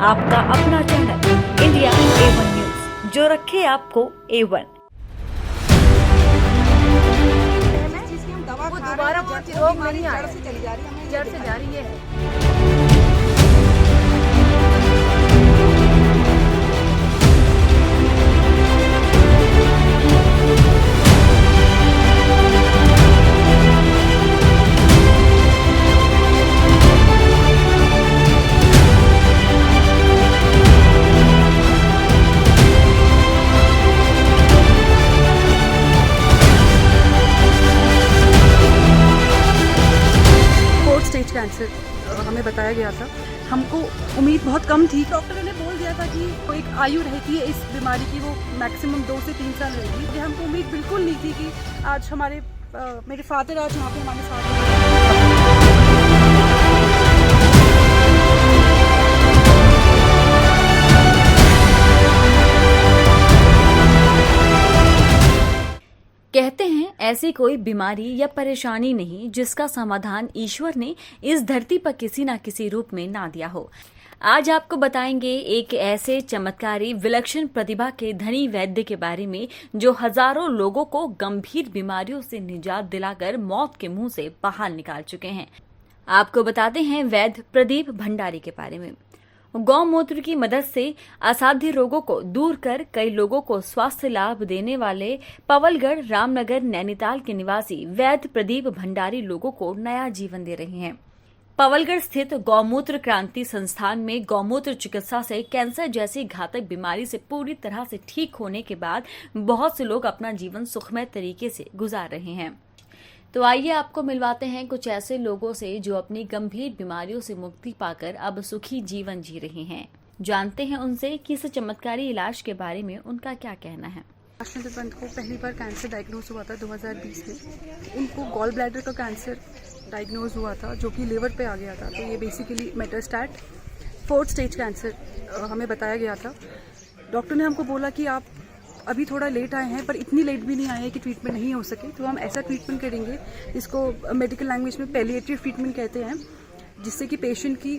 आपका अपना channel India A1 news, जो रखे आपको A1। वो दोबारा वो रोग नहीं आया, जड़ से जा रही है। कैंसर हमें बताया गया था। हमको उम्मीद बहुत कम थी। डॉक्टर ने बोल दिया था कि वो एक आयु रहती है इस बीमारी की, वो मैक्सिमम 2 से 3 साल रहेगी। हमको उम्मीद बिल्कुल नहीं थी कि आज मेरे फादर आज यहाँ पे हमारे साथ कहते हैं ऐसी कोई बीमारी या परेशानी नहीं जिसका समाधान ईश्वर ने इस धरती पर किसी न किसी रूप में ना दिया हो। आज आपको बताएंगे एक ऐसे चमत्कारी विलक्षण प्रतिभा के धनी वैद्य के बारे में जो हजारों लोगों को गंभीर बीमारियों से निजात दिलाकर मौत के मुंह से बाहर निकाल चुके हैं। आपको बताते हैं वैद्य प्रदीप भंडारी के बारे में। गौमूत्र की मदद से असाध्य रोगों को दूर कर कई लोगों को स्वास्थ्य लाभ देने वाले पवलगढ़ रामनगर नैनीताल के निवासी वैद्य प्रदीप भंडारी लोगों को नया जीवन दे रहे हैं। पवलगढ़ स्थित गौमूत्र क्रांति संस्थान में गौमूत्र चिकित्सा से कैंसर जैसी घातक बीमारी से पूरी तरह से ठीक होने के बाद बहुत से लोग अपना जीवन सुखमय तरीके से गुजार रहे हैं। तो आइए आपको मिलवाते हैं कुछ ऐसे लोगों से जो अपनी गंभीर बीमारियों से मुक्ति पाकर अब सुखी जीवन जी रहे हैं। जानते हैं उनसे कि इस चमत्कारी इलाज के बारे में उनका क्या कहना है। पंत को पहली बार कैंसर डायग्नोज हुआ था 2020 में। उनको गॉल ब्लैडर का कैंसर डायग्नोज हुआ था जो कि लीवर पे आ गया था। तो ये बेसिकली मेटास्टेट 4th स्टेज कैंसर हमें बताया गया था। डॉक्टर ने हमको बोला कि आप अभी थोड़ा लेट आए हैं, पर इतनी लेट भी नहीं आए हैं कि ट्रीटमेंट नहीं हो सके। तो हम ऐसा ट्रीटमेंट करेंगे जिसको मेडिकल लैंग्वेज में पैलिएटिव ट्रीटमेंट कहते हैं, जिससे कि पेशेंट की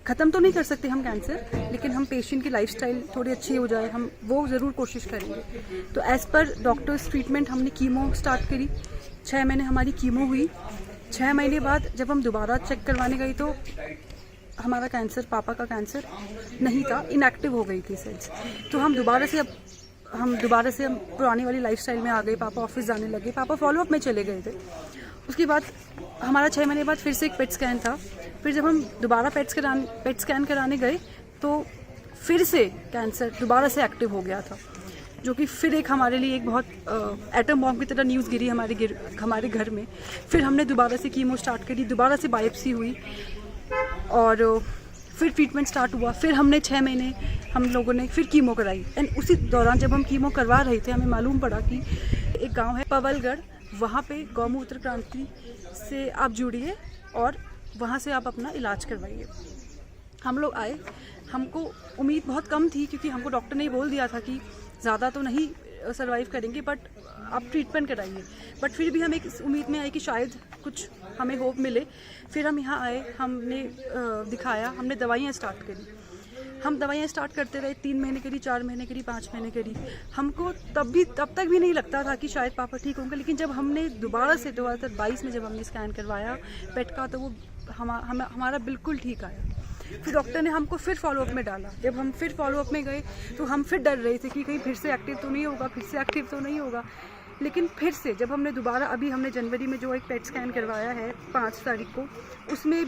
ख़त्म तो नहीं कर सकते हम कैंसर, लेकिन हम पेशेंट की लाइफस्टाइल थोड़ी अच्छी हो जाए, हम वो ज़रूर कोशिश करेंगे। तो एज़ पर डॉक्टर्स ट्रीटमेंट हमने कीमो स्टार्ट करी। 6 महीने हमारी कीमो हुई। 6 महीने बाद जब हम दोबारा चेक करवाने गई तो हमारा कैंसर, पापा का कैंसर नहीं था, इनएक्टिव हो गई थी सेल्स। तो हम दोबारा से पुरानी वाली लाइफस्टाइल में आ गए। पापा ऑफिस जाने लगे, पापा फॉलोअप में चले गए थे। उसके बाद हमारा 6 महीने बाद फिर से एक पेट स्कैन था। फिर जब हम दोबारा पेट स्कैन कराने गए तो फिर से कैंसर दोबारा से एक्टिव हो गया था, जो कि फिर एक हमारे लिए एक बहुत एटम बॉम्ब की तरह न्यूज़ गिरी हमारे घर में। फिर हमने दोबारा से कीमो स्टार्ट करी, दोबारा से बायोप्सी हुई और फिर ट्रीटमेंट स्टार्ट हुआ। फिर हमने 6 महीने हम लोगों ने फिर कीमो कराई। एंड उसी दौरान जब हम कीमो करवा रहे थे हमें मालूम पड़ा कि एक गांव है पवलगढ़, वहाँ पे गौमूत्र क्रांति से आप जुड़िए और वहाँ से आप अपना इलाज करवाइए। हम लोग आए। हमको उम्मीद बहुत कम थी क्योंकि हमको डॉक्टर ने बोल दिया था कि ज़्यादा तो नहीं सर्वाइव करेंगे, बट आप ट्रीटमेंट कराइए। बट फिर भी हम एक उम्मीद में आए कि शायद कुछ हमें होप मिले। फिर हम यहाँ आए, हमने दिखाया, हमने दवाइयाँ स्टार्ट करी। हम दवाइयाँ स्टार्ट करते रहे, 3 महीने करी, 4 महीने करी, 5 महीने करी। हमको तब तक भी नहीं लगता था कि शायद पापा ठीक होंगे। लेकिन जब हमने दोबारा से 2022 में जब हमने स्कैन करवाया पेट का, तो वो हमारा बिल्कुल ठीक आया। फिर डॉक्टर ने हमको फिर फॉलोअप में डाला। जब हम फिर फॉलोअप में गए तो हम फिर डर रहे थे कि कहीं फिर से एक्टिव तो नहीं होगा, लेकिन फिर से जब हमने दोबारा अभी हमने जनवरी में जो एक पेट स्कैन करवाया है 5 तारीख को, उसमें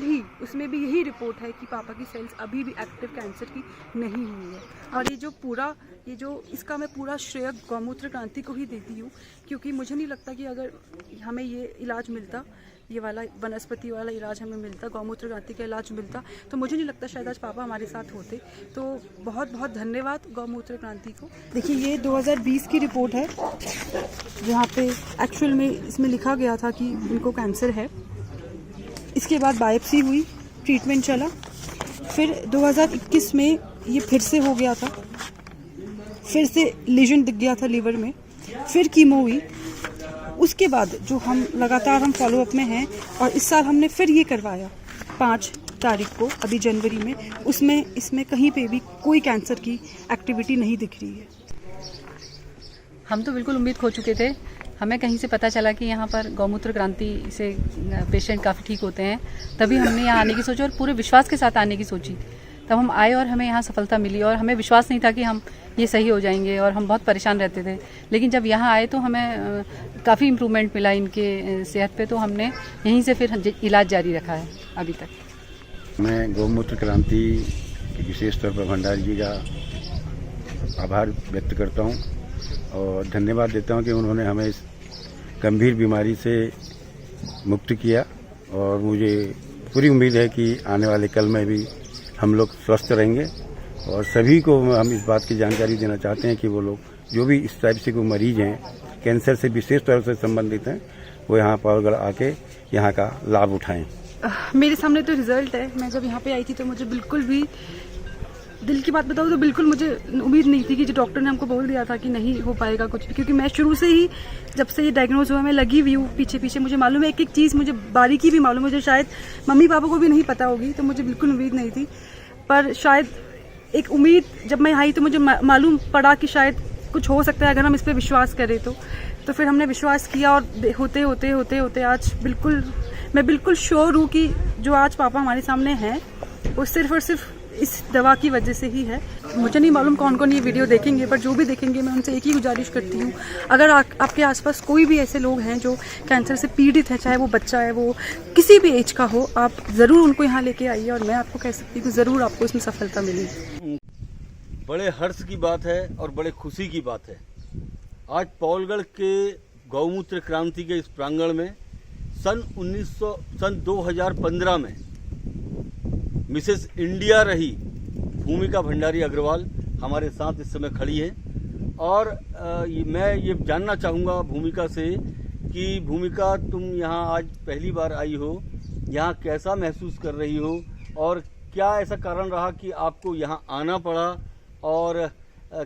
भी यही रिपोर्ट है कि पापा की सेल्स अभी भी एक्टिव कैंसर की नहीं हुई है। और इसका मैं पूरा श्रेय गौमूत्र क्रांति को ही देती हूँ, क्योंकि मुझे नहीं लगता कि अगर हमें ये इलाज मिलता, ये वाला वनस्पति वाला इलाज हमें मिलता, गौमूत्र क्रांति का इलाज मिलता, तो मुझे नहीं लगता शायद आज पापा हमारे साथ होते। तो बहुत बहुत धन्यवाद गौमूत्र क्रांति को। देखिए ये 2020 की रिपोर्ट है, जहाँ पे एक्चुअल में इसमें लिखा गया था कि इनको कैंसर है। इसके बाद बायोप्सी हुई, ट्रीटमेंट चला। फिर 2021 में ये फिर से हो गया था, फिर से लीजन दिख गया था लीवर में, फिर कीमो हुई। उसके बाद जो हम लगातार फॉलोअप में हैं और इस साल हमने फिर ये करवाया 5 तारीख को अभी जनवरी में, उसमें इसमें कहीं पे भी कोई कैंसर की एक्टिविटी नहीं दिख रही है। हम तो बिल्कुल उम्मीद खो चुके थे। हमें कहीं से पता चला कि यहाँ पर गौमूत्र क्रांति से पेशेंट काफ़ी ठीक होते हैं, तभी हमने यहाँ आने की सोची और पूरे विश्वास के साथ आने की सोची। तब हम आए और हमें यहाँ सफलता मिली और हमें विश्वास नहीं था कि हम ये सही हो जाएंगे और हम बहुत परेशान रहते थे। लेकिन जब यहाँ आए तो हमें काफ़ी इम्प्रूवमेंट मिला इनके सेहत पे, तो हमने यहीं से फिर इलाज जारी रखा है अभी तक। मैं गौमूत्र क्रांति विशेष तौर पर भंडारी जी का आभार व्यक्त करता हूँ और धन्यवाद देता हूँ कि उन्होंने हमें इस गंभीर बीमारी से मुक्त किया और मुझे पूरी उम्मीद है कि आने वाले कल में भी हम लोग स्वस्थ रहेंगे। और सभी को हम इस बात की जानकारी देना चाहते हैं कि वो लोग जो भी इस टाइप से कोई मरीज हैं, कैंसर से विशेष तौर से संबंधित हैं, वो यहाँ पावरगढ़ आके यहाँ का लाभ उठाएं। मेरे सामने तो रिजल्ट है। मैं जब यहाँ पे आई थी तो मुझे बिल्कुल भी, दिल की बात बताऊँ तो बिल्कुल मुझे उम्मीद नहीं थी कि जो डॉक्टर ने हमको बोल दिया था कि नहीं हो पाएगा कुछ भी, क्योंकि मैं शुरू से ही जब से ये डायग्नोज हुआ मैं लगी हुई हूँ पीछे पीछे। मुझे मालूम है एक एक चीज़, मुझे बारीकी भी मालूम है, मुझे शायद मम्मी पापा को भी नहीं पता होगी, तो मुझे बिल्कुल उम्मीद नहीं थी। पर शायद एक उम्मीद जब मैं आई तो मुझे मालूम पड़ा कि शायद कुछ हो सकता है अगर हम इस पर विश्वास करें तो फिर हमने विश्वास किया और होते होते होते होते आज मैं बिल्कुल श्योर हूँ कि जो आज पापा हमारे सामने हैं वो सिर्फ और सिर्फ इस दवा की वजह से ही है। मुझे नहीं मालूम कौन कौन ये वीडियो देखेंगे, पर जो भी देखेंगे मैं उनसे एक ही गुजारिश करती हूँ, अगर आपके आसपास कोई भी ऐसे लोग हैं जो कैंसर से पीड़ित है, चाहे वो बच्चा है, वो किसी भी एज का हो, आप ज़रूर उनको यहाँ लेके आइए और मैं आपको कह सकती हूँ कि ज़रूर आपको इसमें सफलता मिलेगी। बड़े हर्ष की बात है और बड़े खुशी की बात है। आज पावरगढ़ के गौमूत्र क्रांति के इस प्रांगण में सन 2015 में मिसेस इंडिया रही भूमिका भंडारी अग्रवाल हमारे साथ इस समय खड़ी हैं और मैं ये जानना चाहूँगा भूमिका से कि भूमिका, तुम यहाँ आज पहली बार आई हो, यहाँ कैसा महसूस कर रही हो और क्या ऐसा कारण रहा कि आपको यहाँ आना पड़ा और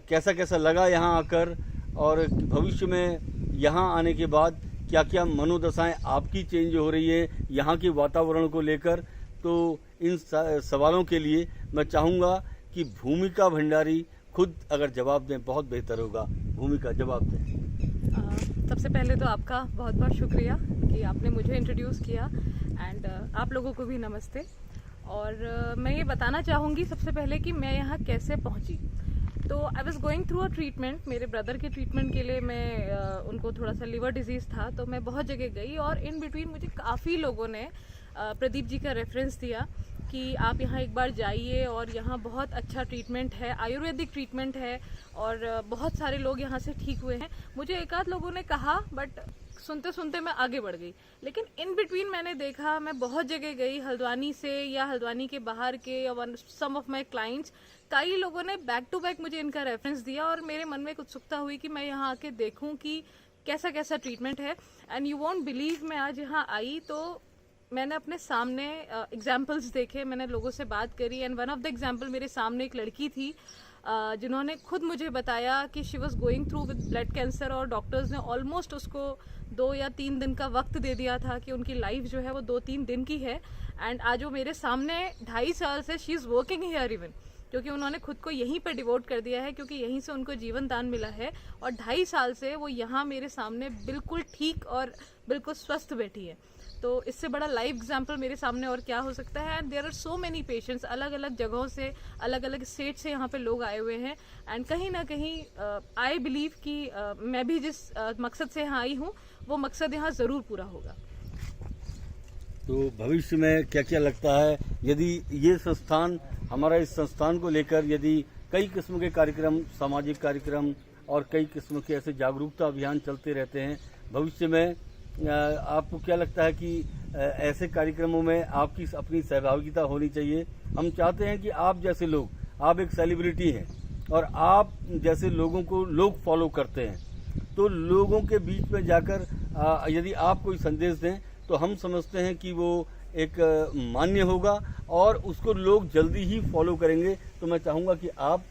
कैसा कैसा लगा यहाँ आकर, और भविष्य में यहाँ आने के बाद क्या क्या मनोदशाएं आपकी चेंज हो रही है यहाँ के वातावरण को लेकर। तो इन सवालों के लिए मैं चाहूँगा कि भूमिका भंडारी खुद अगर जवाब दें बहुत बेहतर होगा। भूमिका, जवाब दें। सबसे पहले तो आपका बहुत बहुत शुक्रिया कि आपने मुझे इंट्रोड्यूस किया एंड आप लोगों को भी नमस्ते। और मैं ये बताना चाहूँगी सबसे पहले कि मैं यहाँ कैसे पहुँची। तो I was going through a treatment, मेरे ब्रदर के ट्रीटमेंट के लिए मैं उनको थोड़ा सा लिवर डिजीज़ था, तो मैं बहुत जगह गई और इन बिटवीन मुझे काफ़ी लोगों ने प्रदीप जी का रेफरेंस दिया कि आप यहाँ एक बार जाइए और यहाँ बहुत अच्छा ट्रीटमेंट है, आयुर्वेदिक ट्रीटमेंट है और बहुत सारे लोग यहाँ से ठीक हुए हैं। मुझे एक आध लोगों ने कहा, बट सुनते सुनते मैं आगे बढ़ गई। लेकिन इन बिटवीन मैंने देखा, मैं बहुत जगह गई, हल्द्वानी से या हल्द्वानी के बाहर के या सम ऑफ माई क्लाइंट्स, कई लोगों ने बैक टू बैक मुझे इनका रेफरेंस दिया और मेरे मन में एक उत्सुकता हुई कि मैं यहाँ आके देखूँ कि कैसा कैसा ट्रीटमेंट है। एंड यू वॉन्ट बिलीव, मैं आज यहाँ आई तो मैंने अपने सामने एग्जाम्पल्स देखे, मैंने लोगों से बात करी and one of the example मेरे सामने एक लड़की थी जिन्होंने खुद मुझे बताया कि she was going through with blood cancer और डॉक्टर्स ने ऑलमोस्ट उसको 2 या 3 दिन का वक्त दे दिया था कि उनकी लाइफ जो है वो 2-3 दिन की है। एंड आज वो मेरे सामने 2.5 साल से she is working here even, क्योंकि उन्होंने खुद को यहीं पर डिवोट कर दिया है, क्योंकि यहीं से उनको जीवन दान मिला है और 2.5 साल से वो यहाँ मेरे सामने बिल्कुल ठीक और बिल्कुल स्वस्थ बैठी है। तो इससे बड़ा लाइव एग्जाम्पल मेरे सामने और क्या हो सकता है। And there are so many patients, अलग अलग जगहों से, अलग अलग स्टेट से यहाँ पे लोग आए हुए हैं। एंड कहीं ना कहीं आई बिलीव कि मैं भी जिस मकसद से यहाँ आई हूँ वो मकसद यहाँ ज़रूर पूरा होगा। तो भविष्य में क्या क्या लगता है, यदि ये संस्थान, हमारा इस संस्थान को लेकर यदि कई किस्म के कार्यक्रम, सामाजिक कार्यक्रम और कई किस्म के ऐसे जागरूकता अभियान चलते रहते हैं, भविष्य में आपको क्या लगता है कि ऐसे कार्यक्रमों में आपकी अपनी सहभागिता होनी चाहिए? हम चाहते हैं कि आप जैसे लोग, आप एक सेलिब्रिटी हैं और आप जैसे लोगों को लोग फॉलो करते हैं, तो लोगों के बीच में जाकर यदि आप कोई संदेश दें तो हम समझते हैं कि वो एक मान्य होगा और उसको लोग जल्दी ही फॉलो करेंगे। तो मैं चाहूँगा कि आप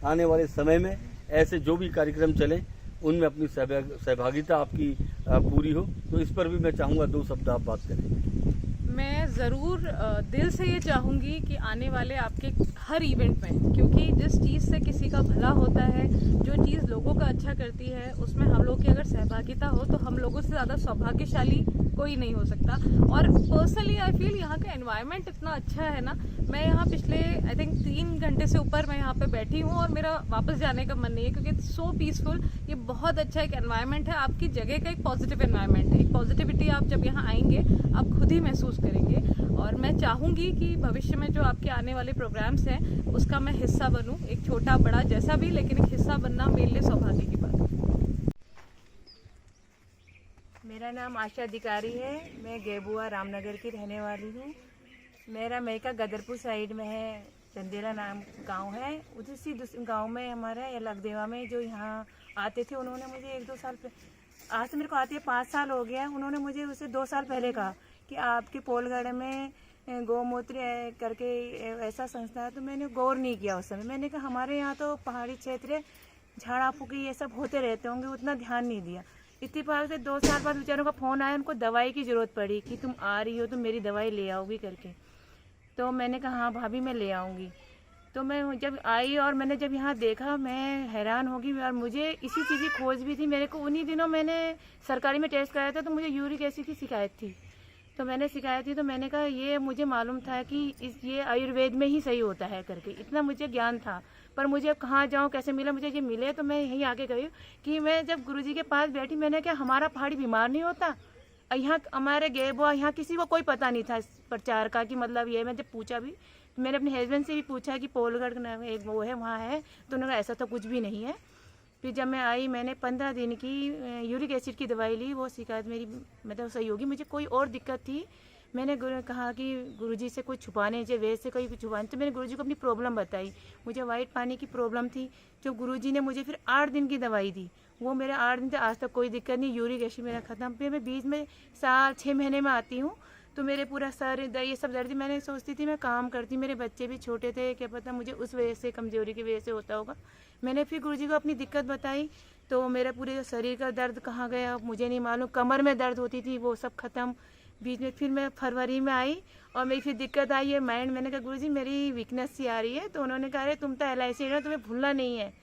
आने वाले समय में ऐसे जो भी कार्यक्रम चलें उनमें अपनी सहभागिता आपकी पूरी हो। तो इस पर भी मैं चाहूँगा 2 शब्द आप बात करें। मैं ज़रूर दिल से ये चाहूँगी कि आने वाले आपके हर इवेंट में, क्योंकि जिस चीज़ से किसी का भला होता है, जो चीज़ लोगों का अच्छा करती है, उसमें हम लोग की अगर सहभागिता हो तो हम लोगों से ज़्यादा सौभाग्यशाली कोई नहीं हो सकता। और पर्सनली आई फील यहाँ का एनवायरनमेंट इतना अच्छा है ना, मैं यहाँ पिछले आई थिंक 3 घंटे से ऊपर मैं यहाँ पे बैठी हूँ और मेरा वापस जाने का मन नहीं है, क्योंकि सो पीसफुल, ये बहुत अच्छा एक एनवायरनमेंट है। आपकी जगह का एक पॉजिटिव एनवायरनमेंट है, एक पॉजिटिविटी आप जब यहाँ आएंगे आप खुद ही महसूस करेंगे। और मैं चाहूँगी कि भविष्य में जो आपके आने वाले प्रोग्राम्स हैं उसका मैं हिस्सा बनूँ, एक छोटा बड़ा जैसा भी, लेकिन एक हिस्सा बनना मेरे लिए सौभाग्य की बात है। मेरा नाम आशा अधिकारी है, मैं गेबुआ रामनगर की रहने वाली हूँ। मेरा मैका गदरपुर साइड में है, चंदेला नाम गांव है। उसी गांव में हमारा ये लगदेवा में जो यहाँ आते थे, उन्होंने मुझे 1-2 साल आज से मेरे को आते 5 साल हो गया। उन्होंने मुझे उसे 2 साल पहले कहा कि आपके पोलगढ़ में गौमूत्र करके ऐसा संस्था है, तो मैंने गौर नहीं किया उस समय। मैंने कहा हमारे यहाँ तो पहाड़ी क्षेत्र है, झाड़ा फूकी ये सब होते रहते होंगे, उतना ध्यान नहीं दिया। इत्तेफाक से 2 साल बाद बेचारों का फ़ोन आया, उनको दवाई की ज़रूरत पड़ी कि तुम आ रही हो तो मेरी दवाई ले आओगी करके। तो मैंने कहा हाँ भाभी मैं ले आऊँगी। तो मैं जब आई और मैंने जब यहाँ देखा, मैं हैरान हो गई। और मुझे इसी चीज़ की खोज भी थी, मेरे को उन्हीं दिनों मैंने सरकारी में टेस्ट कराया था, तो मुझे यूरिक एसिड की शिकायत थी। तो मैंने शिकायत थी, तो मैंने कहा ये मुझे मालूम था कि ये आयुर्वेद में ही सही होता है करके, इतना मुझे ज्ञान था। पर मुझे कहाँ जाऊँ, कैसे मिला, मुझे ये मिले तो मैं यहीं आके गई कि मैं जब गुरुजी के पास बैठी, मैंने क्या हमारा पहाड़ी बीमार नहीं होता। यहाँ हमारे गेबुआ यहाँ किसी को कोई पता नहीं था इस प्रचार का कि मतलब ये। मैं जब पूछा भी, मैंने अपने हस्बैंड से भी पूछा कि पोलगढ़ एक वो है वहाँ है, तो उन्होंने कहा ऐसा तो कुछ भी नहीं है। फिर जब मैं आई, मैंने 15 दिन की यूरिक एसिड की दवाई ली, वो शिकायत मेरी मतलब सही होगी। मुझे कोई और दिक्कत थी, मैंने कहा कि गुरुजी से कुछ छुपाने, जो वेद से कोई छुपाने, तो मैंने गुरुजी को अपनी प्रॉब्लम बताई। मुझे वाइट पानी की प्रॉब्लम थी, जो गुरुजी ने मुझे फिर 8 दिन की दवाई दी, वो मेरे 8 दिन से आज तक कोई दिक्कत नहीं। यूरिक एसिड मेरा ख़त्म। फिर मैं बीच में 6 महीने में आती हूँ, तो मेरे पूरा सर ये सब दर्द, मैंने सोचती थी मैं काम करती, मेरे बच्चे भी छोटे थे, क्या पता मुझे उस वजह से, कमजोरी की वजह से होता होगा। मैंने फिर गुरुजी को अपनी दिक्कत बताई, तो मेरा पूरे शरीर का दर्द कहाँ गया मुझे नहीं मालूम। कमर में दर्द होती थी, वो सब ख़त्म। बीच में फिर मैं फरवरी में आई और मेरी फिर दिक्कत आई है माइंड। मैंने कहा गुरुजी मेरी वीकनेस सी आ रही है, तो उन्होंने कहा अरे तुम तो LIC है, तुम्हें भूलना नहीं है,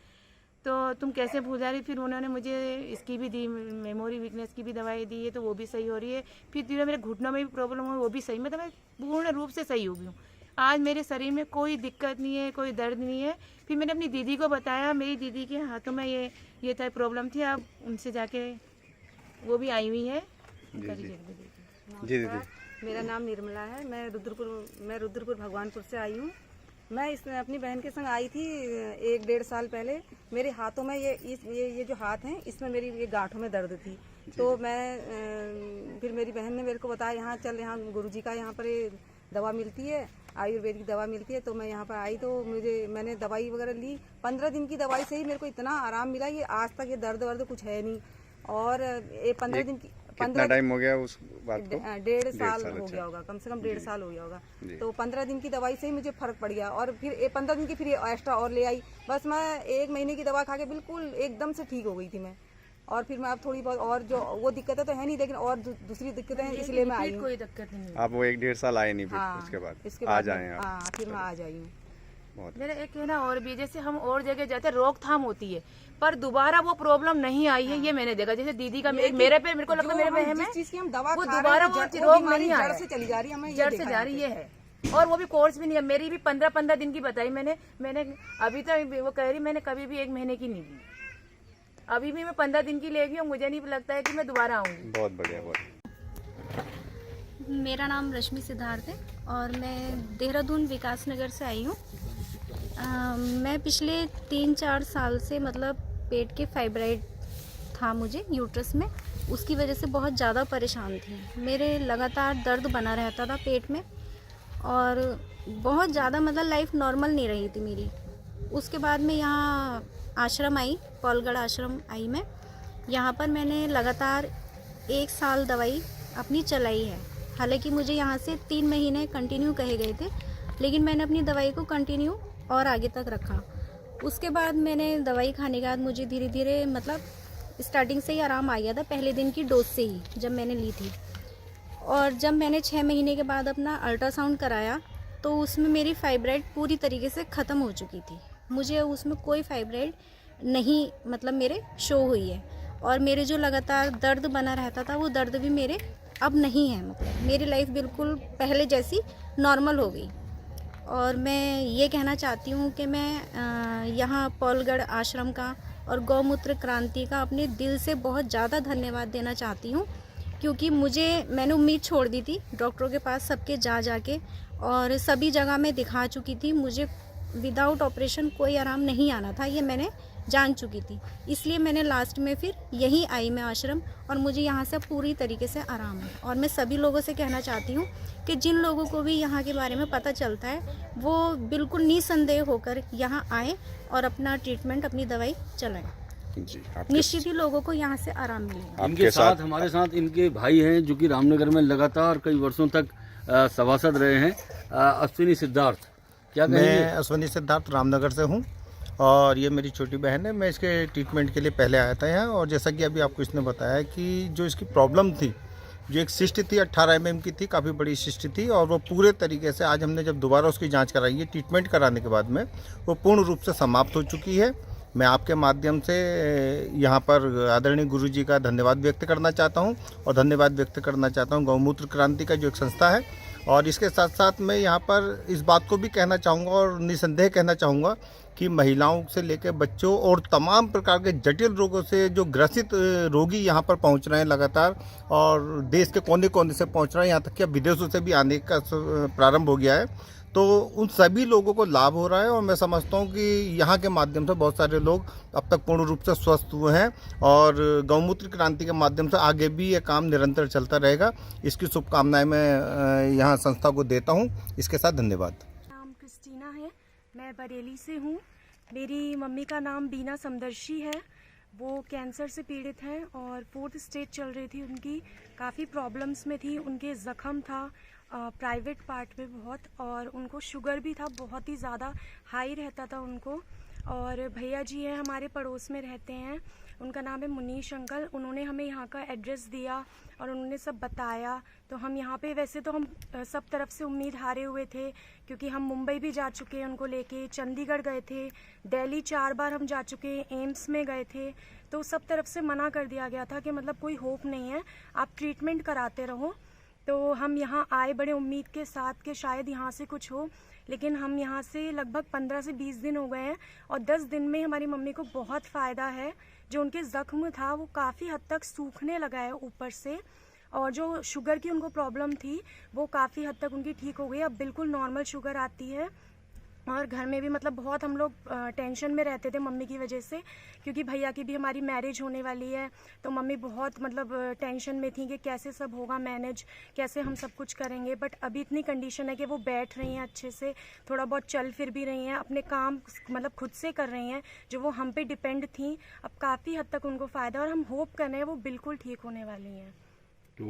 तो तुम कैसे भूल जा रही। फिर उन्होंने मुझे इसकी भी दी, मेमोरी वीकनेस की भी दवाई दी है, तो वो भी सही हो रही है। फिर धीरे मेरे घुटनों में भी प्रॉब्लम हो, वो भी सही, मतलब मैं पूर्ण रूप से सही हो गई हूँ। आज मेरे शरीर में कोई दिक्कत नहीं है, कोई दर्द नहीं है। फिर मैंने अपनी दीदी को बताया, मेरी दीदी के हाथों में ये था प्रॉब्लम थी, अब उनसे जाके वो भी आई हुई है। जी दीदी, मेरा नाम निर्मला है, मैं रुद्रपुर भगवानपुर से आई हूँ। मैं अपनी बहन के संग आई थी 1-1.5 साल पहले। मेरे हाथों में ये जो हाथ हैं, इसमें मेरी ये गांठों में दर्द थी। तो मैं फिर मेरी बहन ने मेरे को बताया यहाँ चल, यहाँ गुरुजी का यहाँ पर दवा मिलती है, आयुर्वेद की दवा मिलती है। तो मैं यहाँ पर आई, तो मैंने दवाई वगैरह ली। 15 दिन की दवाई से ही मेरे को इतना आराम मिला, ये आज तक ये दर्द वर्द कुछ है नहीं। और ये 15 दिन की, कितना टाइम हो गया उस बात को? 1.5 साल हो गया होगा, कम से कम 1.5 साल हो गया होगा। तो 15 दिन की दवाई से ही मुझे फर्क पड़ गया। और फिर 15 दिन की फिर एक्स्ट्रा और ले आई। बस मैं 1 महीने की दवा खा के बिल्कुल एकदम से ठीक हो गई थी मैं। और फिर मैं अब थोड़ी बहुत, और जो वो दिक्कतें तो है नहीं, लेकिन और दूसरी दिक्कतें हैं, इसलिए मैं आई हूँ। कोई दिक्कत नहीं। आप वो 1-1.5 साल आए नहीं, फिर हाँ, उसके बाद आ जाए आप? हाँ, फिर मैं आ जाई हूँ। मेरा एक है ना, और भी जैसे हम और जगह जाते रोकथाम होती है, पर दोबारा वो प्रॉब्लम नहीं आई है, ये मैंने देखा। जैसे दीदी का मेरे पे, मेरे को लगता है मेरे पे है, जिस चीज की हम दवा वो दोबारा वो रोग नहीं आया, जड़ से चली जा रही है, हमें जड़ से जा रही है। और वो भी कोर्स भी नहीं है, मेरी भी 15-15 दिन की बताई मैंने अभी तक वो कह रही मैंने कभी भी 1 महीने की नहीं दी। अभी भी मैं 15 दिन की लेगी और मुझे नहीं लगता है कि मैं दोबारा आऊंगी। बहुत बढ़िया, बहुत। मेरा नाम रश्मि सिद्धार्थ है और मैं देहरादून विकास नगर से आई हूँ। मैं पिछले 3-4 साल से मतलब पेट के फाइब्राइड था मुझे यूट्रस में, उसकी वजह से बहुत ज़्यादा परेशान थी। मेरे लगातार दर्द बना रहता था पेट में और बहुत ज़्यादा मतलब लाइफ नॉर्मल नहीं रही थी मेरी। उसके बाद मैं यहाँ आश्रम आई, पोलगढ़ आश्रम आई मैं। यहाँ पर मैंने लगातार 1 साल दवाई अपनी चलाई है। हालांकि मुझे यहाँ से 3 महीने कंटिन्यू कहे गए थे, लेकिन मैंने अपनी दवाई को कंटिन्यू और आगे तक रखा। उसके बाद मैंने दवाई खाने के बाद मुझे धीरे धीरे मतलब स्टार्टिंग से ही आराम आ गया था, पहले दिन की डोज से ही जब मैंने ली थी। और जब मैंने 6 महीने के बाद अपना अल्ट्रासाउंड कराया तो उसमें मेरी फाइब्राइड पूरी तरीके से ख़त्म हो चुकी थी। मुझे उसमें कोई फाइब्राइड नहीं मतलब मेरे शो हुई है, और मेरे जो लगातार दर्द बना रहता था वो दर्द भी मेरे अब नहीं है। मतलब मेरी लाइफ बिल्कुल पहले जैसी नॉर्मल हो गई। और मैं ये कहना चाहती हूँ कि मैं यहाँ पौलगढ़ आश्रम का और गौमूत्र क्रांति का अपने दिल से बहुत ज़्यादा धन्यवाद देना चाहती हूँ, क्योंकि मैंने उम्मीद छोड़ दी थी डॉक्टरों के पास सबके जा के, और सभी जगह मैं दिखा चुकी थी। मुझे विदाउट ऑपरेशन कोई आराम नहीं आना था, ये मैंने जान चुकी थी। इसलिए मैंने लास्ट में फिर यहीं आई मैं आश्रम, और मुझे यहाँ से पूरी तरीके से आराम है। और मैं सभी लोगों से कहना चाहती हूँ कि जिन लोगों को भी यहाँ के बारे में पता चलता है वो बिल्कुल निसंदेह होकर यहाँ आए और अपना ट्रीटमेंट, अपनी दवाई चलाएं। जी, निश्चित ही लोगों को यहाँ से आराम मिलेगा। इनके साथ हमारे साथ इनके भाई हैं जो कि रामनगर में लगातार कई वर्षों तक सभासद रहे हैं। अश्विनी सिद्धार्थ, क्या कहेंगे? मैं अश्विनी सिद्धार्थ रामनगर से हूँ, और ये मेरी छोटी बहन है। मैं इसके ट्रीटमेंट के लिए पहले आया था यहाँ, और जैसा कि अभी आपको इसने बताया कि जो इसकी प्रॉब्लम थी, जो एक सिस्ट थी 18 mm की थी, काफ़ी बड़ी सिस्ट थी, और वो पूरे तरीके से आज हमने जब दोबारा उसकी जांच कराई है ट्रीटमेंट कराने के बाद में, वो पूर्ण रूप से समाप्त हो चुकी है। मैं आपके माध्यम से यहाँ पर आदरणीय गुरुजी का धन्यवाद व्यक्त करना चाहता हूँ, और धन्यवाद व्यक्त करना चाहता हूँ गौमूत्र क्रांति का जो एक संस्था है। और इसके साथ साथ मैं यहाँ पर इस बात को भी कहना चाहूँगा और निसंदेह कहना चाहूँगा कि महिलाओं से लेकर बच्चों और तमाम प्रकार के जटिल रोगों से जो ग्रसित रोगी यहाँ पर पहुँच रहे हैं लगातार, और देश के कोने कोने से पहुँच रहे हैं, यहाँ तक कि विदेशों से भी आने का प्रारंभ हो गया है। तो उन सभी लोगों को लाभ हो रहा है, और मैं समझता हूँ कि यहाँ के माध्यम से बहुत सारे लोग अब तक पूर्ण रूप से स्वस्थ हुए हैं, और गौमूत्र क्रांति के माध्यम से आगे भी ये काम निरंतर चलता रहेगा। इसकी शुभकामनाएं मैं यहाँ संस्था को देता हूँ। इसके साथ धन्यवाद। नाम क्रिस्टीना है, मैं बरेली से हूँ। मेरी मम्मी का नाम बीना समदर्शी है। वो कैंसर से पीड़ित हैं और 4th स्टेज चल रही थी उनकी। काफ़ी प्रॉब्लम्स में थी, उनके ज़ख़म था प्राइवेट पार्ट में बहुत, और उनको शुगर भी था, बहुत ही ज़्यादा हाई रहता था उनको। और भैया जी हैं हमारे पड़ोस में रहते हैं, उनका नाम है मुनीश अंकल। उन्होंने हमें यहाँ का एड्रेस दिया और उन्होंने सब बताया। तो हम यहाँ पे, वैसे तो हम सब तरफ से उम्मीद हारे हुए थे, क्योंकि हम मुंबई भी जा चुके हैं उनको लेके, चंडीगढ़ गए थे, दिल्ली 4 बार हम जा चुके हैं, एम्स में गए थे। तो सब तरफ से मना कर दिया गया था कि मतलब कोई होप नहीं है, आप ट्रीटमेंट कराते रहो। तो हम यहाँ आए बड़े उम्मीद के साथ कि शायद यहाँ से कुछ हो, लेकिन हम यहाँ से लगभग 15 से 20 दिन हो गए हैं, और 10 दिन में हमारी मम्मी को बहुत फ़ायदा है। जो उनके ज़ख्म था वो काफ़ी हद तक सूखने लगा है ऊपर से, और जो शुगर की उनको प्रॉब्लम थी वो काफ़ी हद तक उनकी ठीक हो गई। अब बिल्कुल नॉर्मल शुगर आती है। और घर में भी मतलब बहुत हम लोग टेंशन में रहते थे मम्मी की वजह से, क्योंकि भैया की भी हमारी मैरिज होने वाली है। तो मम्मी बहुत मतलब टेंशन में थी कि कैसे सब होगा मैनेज, कैसे हम सब कुछ करेंगे। बट अभी इतनी कंडीशन है कि वो बैठ रही हैं अच्छे से, थोड़ा बहुत चल फिर भी रही हैं, अपने काम मतलब खुद से कर रही हैं, जो वो हम पे डिपेंड थी। अब काफ़ी हद तक उनको फ़ायदा, और हम होप कर रहे हैं वो बिल्कुल ठीक होने वाली हैं। तो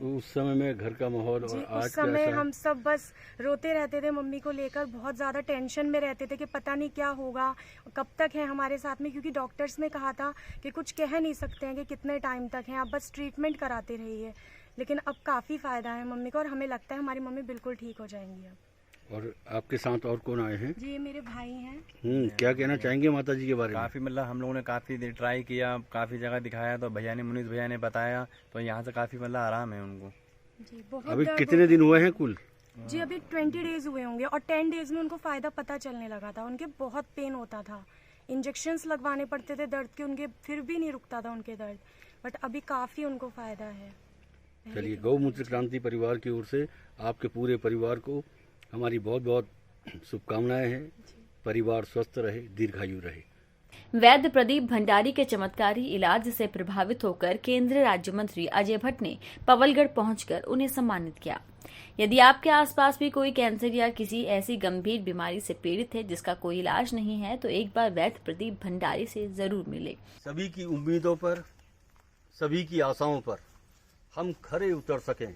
उस समय में घर का माहौल और आज उस समय हम सब बस रोते रहते थे मम्मी को लेकर, बहुत ज़्यादा टेंशन में रहते थे कि पता नहीं क्या होगा, कब तक है हमारे साथ में, क्योंकि डॉक्टर्स ने कहा था कि कुछ कह नहीं सकते हैं कि कितने टाइम तक हैं, आप बस ट्रीटमेंट कराते रहिए। लेकिन अब काफ़ी फ़ायदा है मम्मी को, और हमें लगता है हमारी मम्मी बिल्कुल ठीक हो जाएंगी अब। और आपके साथ और कौन आए हैं? जी ये मेरे भाई हैं। क्या कहना चाहेंगे माता जी के बारे में? काफ़ी मतलब हम लोगों ने काफ़ी देर ट्राई किया, काफ़ी जगह दिखाया, तो भैया ने, मुनीष भैया ने बताया, तो यहाँ से काफ़ी मतलब आराम है उनको। जी बहुत। अभी कितने दिन हुए हैं कुल? जी अभी 20 डेज हुए होंगे, और 10 डेज में उनको फ़ायदा पता चलने लगा था। उनके बहुत पेन होता था, इंजेक्शंस लगवाने पड़ते थे दर्द के उनके, फिर भी नहीं रुकता था उनके दर्द। बट अभी काफ़ी उनको फ़ायदा है। चलिए, गौमूत्र क्रांति परिवार की ओर से आपके पूरे परिवार को हमारी बहुत बहुत शुभकामनाएं हैं। परिवार स्वस्थ रहे, दीर्घायु रहे। वैद्य प्रदीप भंडारी के चमत्कारी इलाज से प्रभावित होकर केंद्रीय राज्य मंत्री अजय भट्ट ने पवलगढ़ पहुंचकर उन्हें सम्मानित किया। यदि आपके आसपास भी कोई कैंसर या किसी ऐसी गंभीर बीमारी से पीड़ित है जिसका कोई इलाज नहीं है, तो एक बार वैद्य प्रदीप भंडारी से जरूर मिले। सभी की उम्मीदों पर, सभी की आशाओं पर हम खरे उतर सकें,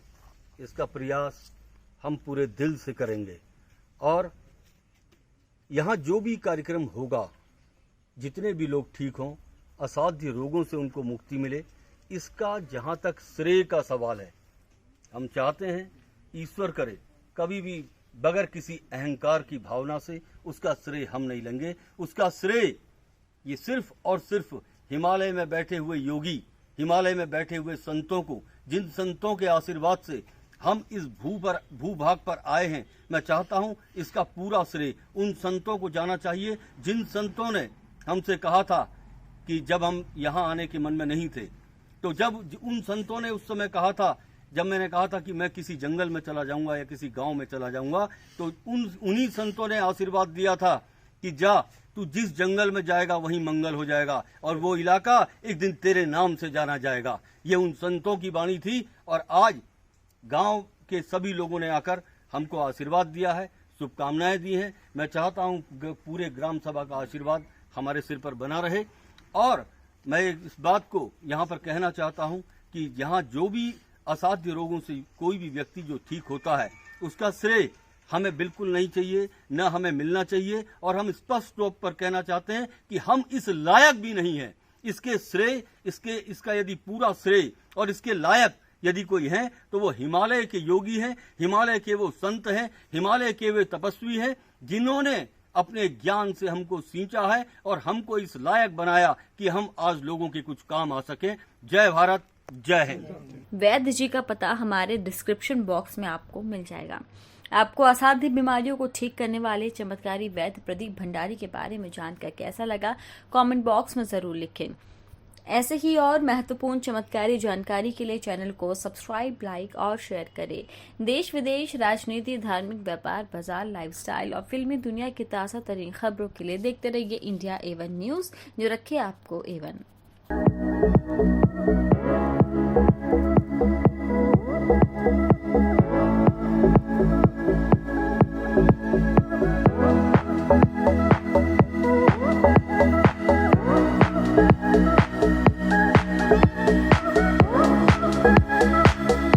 इसका प्रयास हम पूरे दिल से करेंगे। और यहाँ जो भी कार्यक्रम होगा, जितने भी लोग ठीक हों, असाध्य रोगों से उनको मुक्ति मिले, इसका जहाँ तक श्रेय का सवाल है, हम चाहते हैं ईश्वर करे कभी भी बगैर किसी अहंकार की भावना से उसका श्रेय हम नहीं लेंगे। उसका श्रेय ये सिर्फ और सिर्फ हिमालय में बैठे हुए योगी, हिमालय में बैठे हुए संतों को, जिन संतों के आशीर्वाद से हम इस भूभाग पर आए हैं, मैं चाहता हूं इसका पूरा श्रेय उन संतों को जाना चाहिए जिन संतों ने हमसे कहा था कि जब हम यहाँ आने के मन में नहीं थे, तो जब उन संतों ने उस समय कहा था, जब मैंने कहा था कि मैं किसी जंगल में चला जाऊंगा या किसी गांव में चला जाऊंगा, तो उन्हीं संतों ने आशीर्वाद दिया था कि जा तू जिस जंगल में जाएगा वहीं मंगल हो जाएगा और वो इलाका एक दिन तेरे नाम से जाना जाएगा। ये उन संतों की वाणी थी और आज गांव के सभी लोगों ने आकर हमको आशीर्वाद दिया है, शुभकामनाएं दी हैं। मैं चाहता हूं पूरे ग्राम सभा का आशीर्वाद हमारे सिर पर बना रहे और मैं इस बात को यहाँ पर कहना चाहता हूँ कि यहाँ जो भी असाध्य रोगों से कोई भी व्यक्ति जो ठीक होता है उसका श्रेय हमें बिल्कुल नहीं चाहिए, न हमें मिलना चाहिए और हम स्पष्ट तौर पर कहना चाहते हैं कि हम इस लायक भी नहीं हैं। इसके श्रेय इसका यदि पूरा श्रेय और इसके लायक यदि कोई है तो वो हिमालय के योगी हैं, हिमालय के वो संत हैं, हिमालय के वे तपस्वी हैं जिन्होंने अपने ज्ञान से हमको सींचा है और हमको इस लायक बनाया कि हम आज लोगों के कुछ काम आ सके। जय भारत, जय हिंद। वैद्य जी का पता हमारे डिस्क्रिप्शन बॉक्स में आपको मिल जाएगा। आपको असाध्य बीमारियों को ठीक करने वाले चमत्कारी वैद्य प्रदीप भंडारी के बारे में जानकर कैसा लगा, कमेंट बॉक्स में जरूर लिखें। ऐसे ही और महत्वपूर्ण चमत्कारी जानकारी के लिए चैनल को सब्सक्राइब, लाइक और शेयर करें। देश विदेश, राजनीति, धार्मिक, व्यापार, बाजार, लाइफस्टाइल और फिल्मी दुनिया की ताज़ा तरीन खबरों के लिए देखते रहिए इंडिया A1 न्यूज, जो रखे आपको A1।